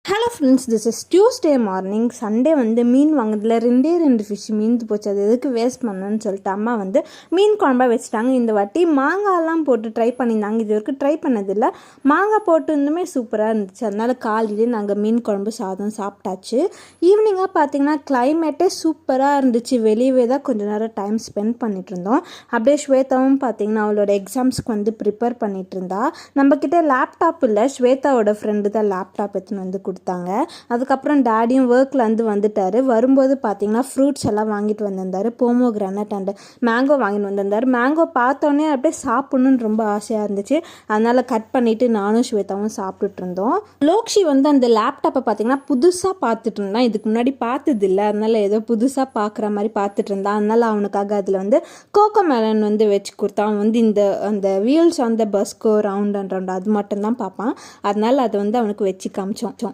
Hello friends, this is Tuesday morning. Sunday மீன் வாங்கினதில் ரெண்டு ஃபிஷ் மீந்து போச்சு. அது எதுக்கு வேஸ்ட் பண்ணணும்னு சொல்லிட்டு அம்மா மீன் குழம்பா வச்சுட்டாங்க. இந்த வாட்டி மாங்காய்லாம் போட்டு ட்ரை பண்ணியிருந்தாங்க. இது வரைக்கும் ட்ரை பண்ணதில்லை. மாங்காய் போட்டு இன்னுமே சூப்பராக இருந்துச்சு. அதனால் காலையிலே நாங்கள் மீன் குழம்பு சாதம் சாப்பிட்டாச்சு. ஈவினிங்காக பார்த்தீங்கன்னா கிளைமேட்டே சூப்பராக இருந்துச்சு. வெளியவே தான் கொஞ்சம் நேரம் டைம் ஸ்பெண்ட் பண்ணிட்டு இருந்தோம். அப்படியே ஸ்வேதாவும் பார்த்தீங்கன்னா அவளோட எக்ஸாம்ஸ்க்கு ப்ரிப்பேர் பண்ணிட்டு இருந்தா. நம்மக்கிட்ட லேப்டாப் இல்லை, ஸ்வேதாவோட ஃப்ரெண்டு தான் லேப்டாப் எடுத்துன்னு கொடுத்தாங்க. அதுக்கப்புறம் டேடியும் ஒர்க்லேருந்து வந்துட்டார். வரும்போது பார்த்தீங்கன்னா ஃப்ரூட்ஸ் எல்லாம் வாங்கிட்டு வந்திருந்தார். போமோகிரானட் அண்ட் மேங்கோ வாங்கிட்டு வந்திருந்தார். மேங்கோ பார்த்தோன்னே அப்படியே சாப்பிட்ணுன்னு ரொம்ப ஆசையாக இருந்துச்சு. அதனால் கட் பண்ணிவிட்டு நானும் ஸ்வேதாவும் சாப்பிட்டுட்டு இருந்தோம். லோக்ஷி அந்த லேப்டாப்பை பார்த்தீங்கன்னா புதுசாக பார்த்துட்டு இருந்தான். இதுக்கு முன்னாடி பார்த்ததில்லை. அதனால் ஏதோ புதுசாக பார்க்குற மாதிரி பார்த்துட்டு இருந்தான். அதனால் அவனுக்காக அதில் கோகோ மெலன் வச்சு கொடுத்தான். அவன் இந்த அந்த wheels Bosco round and round அது மட்டும்தான் பார்ப்பான். அதனால் அதை அவனுக்கு வச்சு காமிச்சோம்.